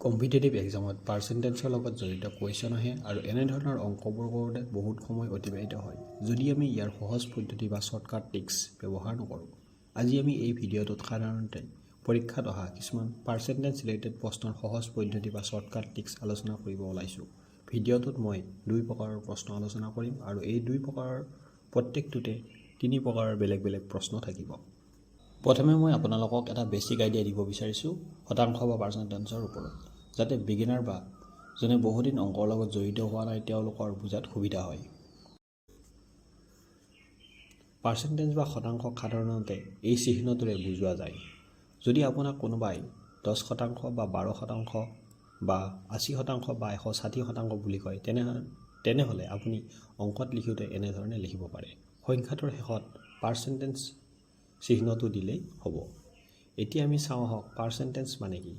Competitive এক্সামত পাৰ্চেণ্টেজৰ লগত জড়িত question আহে আৰু এনেধৰণৰ অংকবোৰ কৰোঁতে বহুত সময় অতিবাহিত হয় যদি আমি ইয়াৰ সহজ পদ্ধতি বা শ্বৰ্টকাট ট্ৰিক্স ব্যৱহাৰ নকৰোঁ। আজি আমি এই ভিডিঅ'টোত সাধাৰণতে পৰীক্ষাত অহা কিছুমান পাৰ্চেণ্টেজ ৰিলেটেড প্ৰশ্নৰ সহজ পদ্ধতি বা শ্বৰ্টকাট ট্ৰিক্স আলোচনা কৰিব ওলাইছোঁ। ভিডিঅ'টোত মই 2 প্ৰকাৰৰ প্ৰশ্ন আলোচনা কৰিম আৰু এই 2 প্ৰকাৰৰ প্ৰত্যেকটোতে 3 প্ৰকাৰৰ বেলেগ বেলেগ প্ৰশ্ন থাকিব। প্ৰথমে মই আপোনালোকক এটা বেছিক আইডিয়া দিব বিচাৰিছোঁ শতাংশ বা পাৰ্চেণ্টেজৰ ওপৰত, যাতে বিগিনাৰ বা যোনে বহুদিন অংকৰ লগত জড়িত হোৱা নাই তেওঁলোকৰ বুজাত সুবিধা হয়। পাৰ্চেণ্টেজ বা শতাংশক সাধাৰণতে এই চিহ্নটোৰে বুজোৱা যায়। যদি আপোনাক কোনোবাই 10% বা 12% বা 80% বা 160% বুলি কয় তেনেহ'লে আপুনি অংকত লিখোঁতে এনেধৰণে লিখিব পাৰে। সংখ্যাটোৰ শেষত পাৰ্চেণ্টেজ চিহ্নটো দিলেই হ'ব। এতিয়া আমি চাওঁ আহক পাৰ্চেণ্টেজ মানে কি।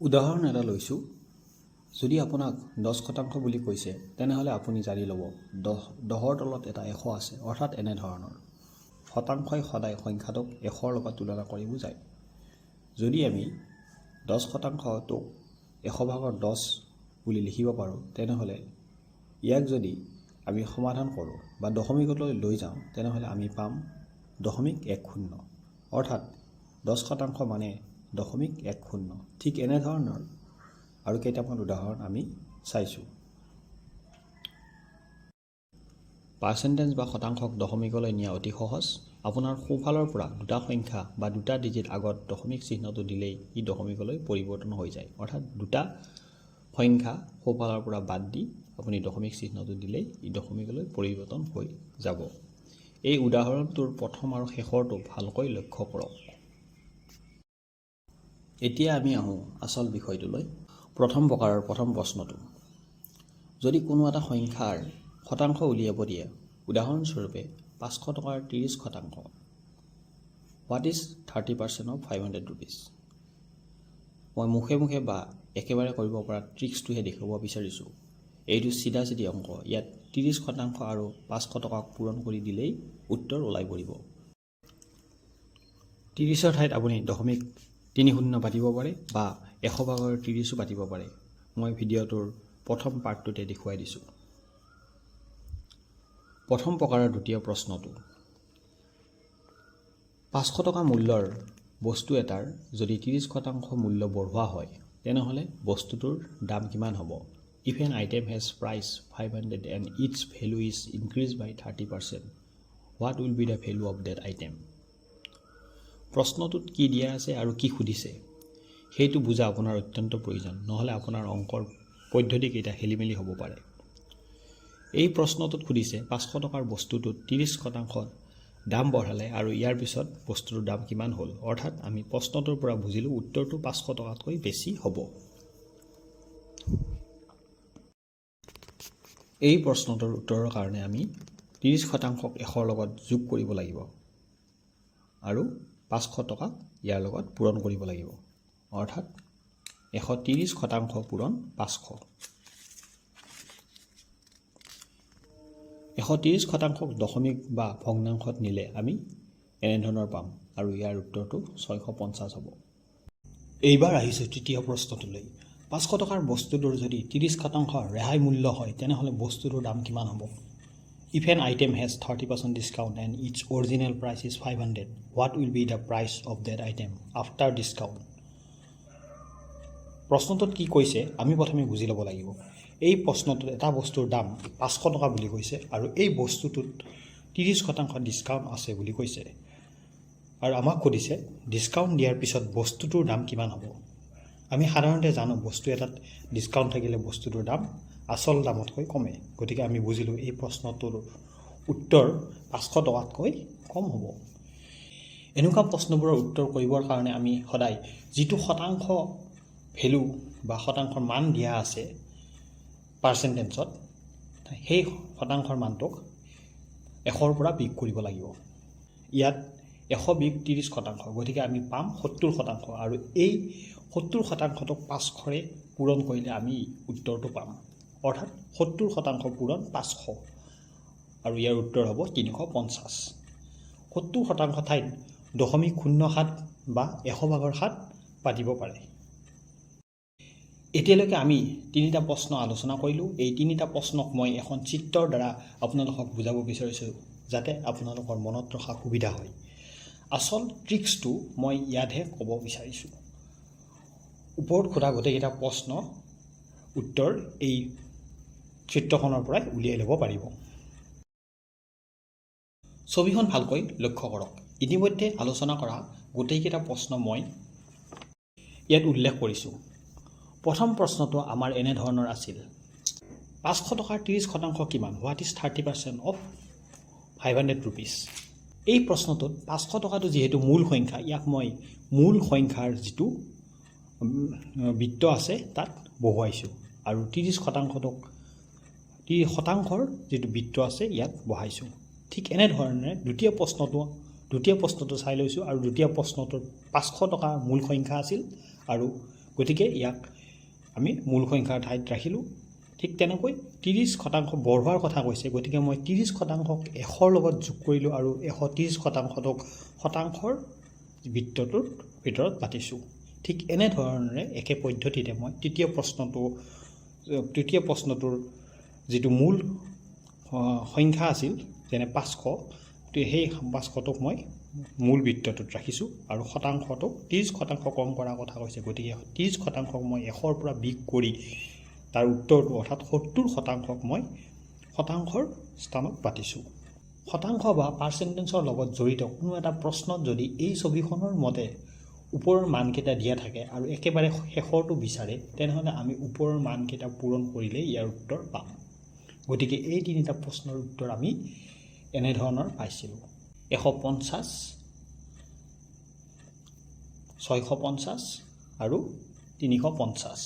উদাহৰণ এটা লৈছোঁ, যদি আপোনাক 10% বুলি কৈছে তেনেহ'লে আপুনি জানি ল'ব 10ৰ তলত এটা 100 আছে, অৰ্থাৎ এনেধৰণৰ। শতাংশই সদায় সংখ্যাটোক 100ৰ লগত তুলনা কৰি বুজায়। যদি আমি 10%টোক 100/10 বুলি লিখিব পাৰোঁ তেনেহ'লে ইয়াক যদি আমি সমাধান কৰোঁ বা দশমিকলৈ লৈ যাওঁ তেনেহ'লে আমি পাম 0.10, অৰ্থাৎ 10% মানে 0.10। ঠিক এনেধৰণৰ আৰু কেইটামান উদাহৰণ আমি চাইছোঁ। পাৰ্চেণ্টেজ বা শতাংশক দশমিকলৈ নিয়া অতি সহজ। আপোনাৰ সোঁফালৰ পৰা দুটা সংখ্যা বা দুটা ডিজিট আগত দশমিক চিহ্নটো দিলেই ই দশমিকলৈ পৰিৱৰ্তন হৈ যায়, অৰ্থাৎ দুটা সংখ্যা সোঁফালৰ পৰা বাদ দি আপুনি দশমিক চিহ্নটো দিলেই ই দশমিকলৈ পৰিৱৰ্তন হৈ যাব। এই উদাহৰণটোৰ প্ৰথম আৰু শেষৰটো ভালকৈ লক্ষ্য কৰক। এতিয়া আমি আহোঁ আচল বিষয়টোলৈ। প্ৰথম প্ৰকাৰৰ প্ৰথম প্ৰশ্নটো, যদি কোনো এটা সংখ্যাৰ শতাংশ উলিয়াব দিয়ে, উদাহৰণস্বৰূপে 500 টকাৰ 30%, হোৱাট ইজ 30% অফ 500 rupees। মই মুখে মুখে বা একেবাৰে কৰিব পৰা ট্ৰিক্সটোহে দেখুৱাব বিচাৰিছোঁ। এইটো চিধা চিধি অংক। ইয়াত 30% আৰু 500 টকাক পূৰণ কৰি দিলেই উত্তৰ ওলাই পৰিব। 30ৰ ঠাইত আপুনি 0.30 পাতিব পাৰে বা 100/30 পাতিব পাৰে। মই ভিডিঅ'টোৰ প্ৰথম পাৰ্টটোতে দেখুৱাই দিছোঁ। প্ৰথম প্ৰকাৰৰ দ্বিতীয় প্ৰশ্নটো, 500 টকা মূল্যৰ বস্তু এটাৰ যদি 30% মূল্য বঢ়োৱা হয় তেনেহ'লে বস্তুটোৰ দাম কিমান হ'ব? If an item has price 500 and its value is increased by 30%, what will be the value of that item? প্ৰশ্নটোত কি দিয়া আছে আৰু কি সুধিছে সেইটো বুজা আপোনাৰ অত্যন্ত প্ৰয়োজন, নহ'লে আপোনাৰ অংকৰ পদ্ধতিকেইটা খেলিমেলি হ'ব পাৰে। এই প্ৰশ্নটোত সুধিছে 500 টকাৰ বস্তুটোত 30% দাম বঢ়ালে আৰু ইয়াৰ পিছত বস্তুটোৰ দাম কিমান হ'ল, অৰ্থাৎ আমি প্ৰশ্নটোৰ পৰা বুজিলোঁ উত্তৰটো 500 টকাতকৈ বেছি হ'ব। এই প্ৰশ্নটোৰ উত্তৰৰ কাৰণে আমি 30%ক 100ৰ লগত যোগ কৰিব লাগিব আৰু 500 টকাক ইয়াৰ লগত পূৰণ কৰিব লাগিব, অৰ্থাৎ 130% পূৰণ 500। 130%ক দশমিক বা ভগ্নাংশত নিলে আমি এনেধৰণৰ পাম আৰু ইয়াৰ উত্তৰটো 650 হ'ব। এইবাৰ আহিছোঁ তৃতীয় প্ৰশ্নটোলৈ। 500 টকাৰ বস্তুটোৰ যদি 30% ৰেহাই মূল্য হয় তেনেহ'লে বস্তুটোৰ দাম কিমান হ'ব? If an item has 30% discount and its original price is 500, what will be the price of that item after discount? প্ৰশ্নটোত কি কৈছে আমি প্ৰথমে বুজি ল'ব লাগিব। এই প্ৰশ্নটোত এটা বস্তুৰ দাম 500 টকা বুলি কৈছে আৰু এই বস্তুটোত 30% ডিছকাউণ্ট আছে বুলি কৈছে আৰু আমাক সুধিছে ডিছকাউণ্ট দিয়াৰ পিছত বস্তুটোৰ দাম কিমান হ'ব। আমি সাধাৰণতে জানো বস্তু এটাত ডিছকাউণ্ট থাকিলে বস্তুটোৰ দাম আচল দামতকৈ কমে, গতিকে আমি বুজিলোঁ এই প্ৰশ্নটোৰ উত্তৰ 500 টকাতকৈ কম হ'ব। এনেকুৱা প্ৰশ্নবোৰৰ উত্তৰ কৰিবৰ কাৰণে আমি সদায় যিটো শতাংশ ভেলু বা শতাংশৰ মান দিয়া আছে পাৰ্চেণ্টেজত, সেই শতাংশৰ মানটোক 100ৰ পৰা বিয়োগ কৰিব লাগিব। ইয়াত 100 বিয়োগ 30%, গতিকে আমি পাম 70% আৰু এই 70%টোক 500ৰে পূৰণ কৰিলে আমি উত্তৰটো পাম, অৰ্থাৎ 70% পূৰণ 500 আৰু ইয়াৰ উত্তৰ হ'ব 350। 70% ঠাইত 0.07 বা 100/7 পাতিব পাৰে। এতিয়ালৈকে আমি তিনিটা প্ৰশ্ন আলোচনা কৰিলোঁ। এই তিনিটা প্ৰশ্নক মই এখন চিত্ৰৰ দ্বাৰা আপোনালোকক বুজাব বিচাৰিছোঁ যাতে আপোনালোকৰ মনত ৰখা সুবিধা হয়। আচল ট্ৰিক্সটো মই ইয়াতহে ক'ব বিচাৰিছোঁ। ওপৰত সোধা গোটেইকেইটা প্ৰশ্ন উত্তৰ এই চিত্ৰখনৰ পৰাই উলিয়াই ল'ব পাৰিব। ছবিখন ভালকৈ লক্ষ্য কৰক। ইতিমধ্যে আলোচনা কৰা গোটেইকেইটা প্ৰশ্ন মই ইয়াত উল্লেখ কৰিছোঁ। প্ৰথম প্ৰশ্নটো আমাৰ এনেধৰণৰ আছিল, 500 টকাৰ 30% কিমান? What is 30% of 500 rupees? এই প্ৰশ্নটোত 500 টকাটো যিহেতু মূল সংখ্যা, ইয়াক মই মূল সংখ্যাৰ যিটো বৃত্ত আছে তাত বহুৱাইছোঁ আৰু 30%টোক শতাংশৰ যিটো বৃত্ত আছে ইয়াত বহাইছোঁ। ঠিক এনেধৰণে দ্বিতীয় প্ৰশ্নটো চাই লৈছোঁ আৰু দ্বিতীয় প্ৰশ্নটোৰ 500 টকা মূল সংখ্যা আছিল আৰু গতিকে ইয়াক আমি মূল সংখ্যাৰ ঠাইত ৰাখিলোঁ। ঠিক তেনেকৈ 30% বঢ়োৱাৰ কথা কৈছে, গতিকে মই 30%ক 100ৰ লগত যোগ কৰিলোঁ আৰু 130%টোক শতাংশৰ বৃত্তটোৰ ভিতৰত পাতিছোঁ। ঠিক এনেধৰণেৰে একে পদ্ধতিতে মই তৃতীয় প্ৰশ্নটোৰ যিটো মূল সংখ্যা আছিল যেনে 500, সেই 500টোক মই মূল বৃত্তটোত ৰাখিছোঁ আৰু শতাংশটোক 30% কম কৰাৰ কথা কৈছে, গতিকে 30%ক মই 100ৰ পৰা বিয়োগ কৰি তাৰ উত্তৰটো অৰ্থাৎ 70%ক মই শতাংশৰ স্থানত পাতিছোঁ। শতাংশ বা পাৰ্চেণ্টেজৰ লগত জড়িত কোনো এটা প্ৰশ্নত যদি এই ছবিখনৰ মতে ওপৰৰ মানকেইটা দিয়া থাকে আৰু একেবাৰে শেষৰটো বিচাৰে, তেনেহ'লে আমি ওপৰৰ মানকেইটা পূৰণ কৰিলে ইয়াৰ উত্তৰ পাম। গতিকে এই তিনিটা প্ৰশ্নৰ উত্তৰ আমি এনেধৰণৰ পাইছিলোঁ, 150, 650 আৰু 350।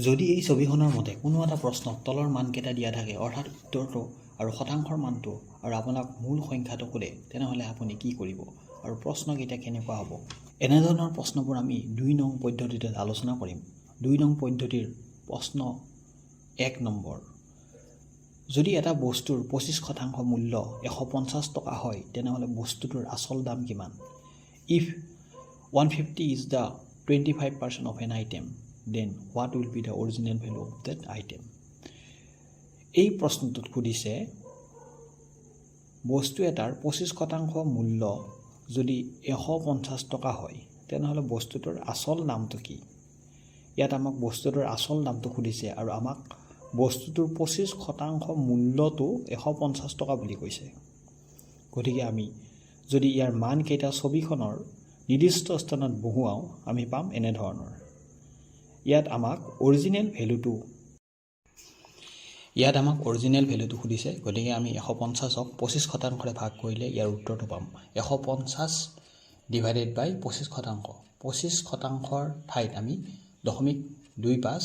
যদি এই ছবিখনৰ মতে কোনো এটা প্ৰশ্নত তলৰ মানকেইটা দিয়া থাকে অৰ্থাৎ উত্তৰটো আৰু শতাংশৰ মানটো আৰু আপোনাক মূল সংখ্যাটো সোধে, তেনেহ'লে আপুনি কি কৰিব আৰু প্ৰশ্নকেইটা কেনেকুৱা হ'ব? এনেধৰণৰ প্ৰশ্নবোৰ আমি 2 নং পদ্ধতিতে আলোচনা কৰিম। 2 নং পদ্ধতিৰ প্ৰশ্ন 1 নম্বৰ, যদি এটা বস্তুৰ 25% মূল্য 150 টকা হয়, তেনেহ'লে বস্তুটোৰ আচল দাম কিমান? If 150 is the 25% of an item, then what will be the original value of that item? এই প্ৰশ্নটোত সুধিছে বস্তু এটাৰ 25% মূল্য যদি 150 টকা হয়, তেনেহ'লে বস্তুটোৰ আচল দামটো কি? ইয়াত আমাক বস্তুটোৰ আচল দামটো সুধিছে আৰু আমাক বস্তুটোৰ 25% মূল্যটো 150 টকা বুলি কৈছে। গতিকে আমি যদি ইয়াৰ মানকেইটা ছবিখনৰ নিৰ্দিষ্ট স্থানত বহুৱাওঁ, আমি পাম এনেধৰণৰ। ইয়াত আমাক অৰিজিনেল ভেলুটো সুধিছে, গতিকে আমি 150ক 25%ৰে ভাগ কৰিলে ইয়াৰ উত্তৰটো পাম। 150 ডিভাইডেড বাই 25%। 25%ৰ ঠাইত আমি 0.25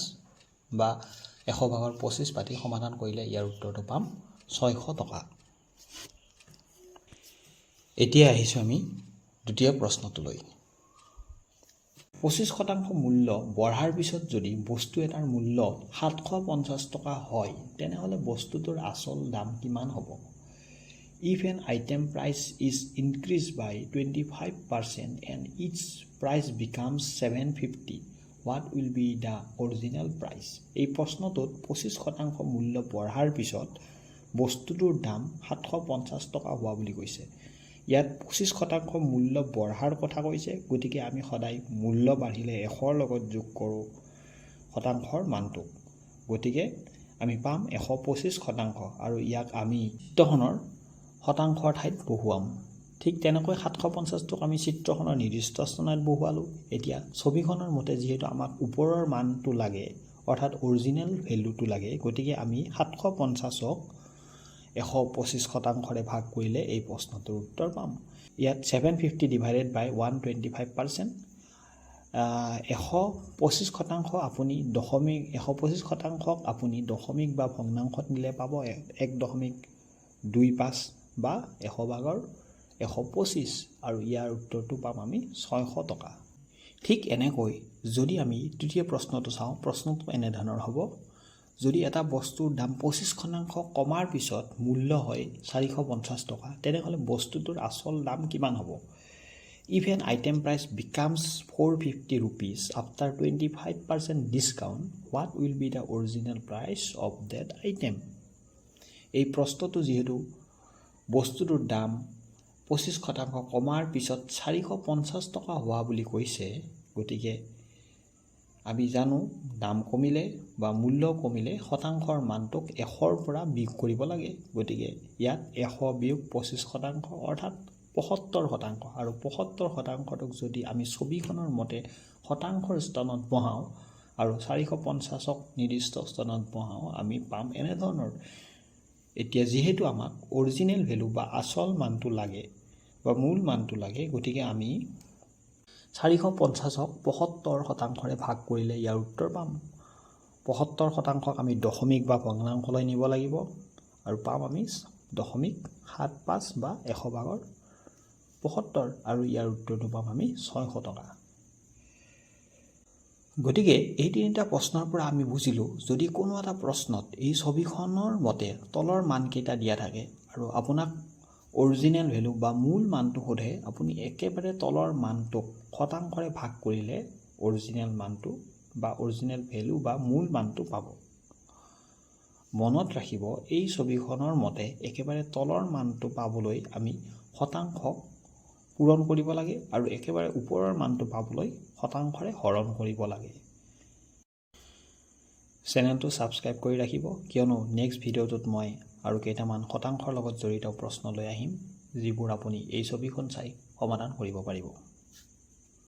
বা 100/25 পাতি সমাধান কৰিলে ইয়াৰ উত্তৰটো পাম 600 টকা। এতিয়া আহিছোঁ আমি দ্বিতীয় প্ৰশ্নটোলৈ। 25% মূল্য বঢ়াৰ পিছত যদি বস্তু এটাৰ মূল্য 750 টকা হয়, তেনেহ'লে বস্তুটোৰ আচল দাম কিমান হ'ব? If an item price is increased by 25% and its price becomes 750, what will be the original price? এই প্ৰশ্নটোত 25% মূল্য বঢ়াৰ পিছত বস্তুটোৰ দাম 750 টকা হোৱা বুলি কৈছে। ইয়াত 25% মূল্য বঢ়াৰ কথা কৈছে, গতিকে আমি সদায় মূল্য বাঢ়িলে 100ৰ লগত যোগ কৰোঁ শতাংশৰ মানটোক, গতিকে আমি পাম 125% আৰু ইয়াক আমি চিত্ৰখনৰ শতাংশৰ ঠাইত বহুৱাম। ঠিক তেনেকৈ 750টোক আমি চিত্ৰখনৰ নিৰ্দিষ্ট স্থানত বহুৱালোঁ। এতিয়া ছবিখনৰ মতে যিহেতু আমাক ওপৰৰ মানটো লাগে অৰ্থাৎ অৰিজিনেল ভেলুটো লাগে, গতিকে আমি 750ক 125%ৰে ভাগ কৰিলে এই প্ৰশ্নটোৰ উত্তৰ পাম। ইয়াত 750 ডিভাইডেড বাই 125%। 125% আপুনি 125%ক আপুনি দশমিক বা ভগ্নাংশত নিলে পাব 1.25 বা 100/125 আৰু ইয়াৰ উত্তৰটো পাম আমি 600 টকা। ঠিক এনেকৈ যদি আমি তৃতীয় প্ৰশ্নটো চাওঁ, প্ৰশ্নটো এনেধৰণৰ হ'ব, যদি এটা বস্তুৰ দাম 25% কমাৰ পিছত মূল্য হয় 450 টকা, তেনেহ'লে বস্তুটোৰ আচল দাম কিমান হ'ব? If an item price becomes 450 rupees after 25% discount, what will be the original price of that item? এই প্ৰশ্নটো যিহেতু বস্তুটোৰ দাম 25% কমাৰ পিছত 450 টকা হোৱা বুলি কৈছে, গতিকে আমি জানো দাম কমিলে বা মূল্য কমিলে শতাংশৰ মানটোক 100ৰ পৰা বিয়োগ কৰিব লাগে। গতিকে ইয়াত 100 বিয়োগ 25% অৰ্থাৎ 75% আৰু 75%ক যদি আমি ছবিখনৰ মতে শতাংশৰ স্থানত বহাওঁ আৰু 450ক নিৰ্দিষ্ট স্থানত বহাওঁ, আমি পাম এনেধৰণৰ। এতিয়া যিহেতু আমাক অৰিজিনেল ভেলু বা আচল মানটো লাগে বা মূল মানটো লাগে, গতিকে আমি 450ক 75%ৰে ভাগ কৰিলে ইয়াৰ উত্তৰ পাম। 75%ক আমি দশমিক বা ভগ্নাংশলৈ নিব লাগিব আৰু পাম আমি 0.75 বা 100/75 আৰু ইয়াৰ উত্তৰটো পাম আমি 600 টকা। গতিকে এই তিনিটা প্ৰশ্নৰ পৰা আমি বুজিলোঁ, যদি কোনো এটা প্ৰশ্নত এই ছবিখনৰ মতে তলৰ মানকেইটা দিয়া থাকে আৰু আপোনাক অৰিজিনেল ভেলু বা মূল মানটো সোধে, আপুনি একেবাৰে তলৰ মানটোক শতাংশৰে ভাগ কৰিলে অৰিজিনেল মানটো বা অৰিজিনেল ভেলু বা মূল মানটো পাব। মনত ৰাখিব, এই ছবিখনৰ মতে একেবাৰে তলৰ মানটো পাবলৈ আমি শতাংশক পূৰণ কৰিব লাগে আৰু একেবাৰে ওপৰৰ মানটো পাবলৈ শতাংশৰে হৰণ কৰিব লাগে। চেনেলটো ছাবস্ক্ৰাইব কৰি ৰাখিব, কিয়নো নেক্সট ভিডিঅ'টোত মই আৰু কেইটামান শতাংশৰ লগত জড়িত প্ৰশ্ন লৈ আহিম, যিবোৰ আপুনি এই ছবিখন চাই সমাধান কৰিব পাৰিব।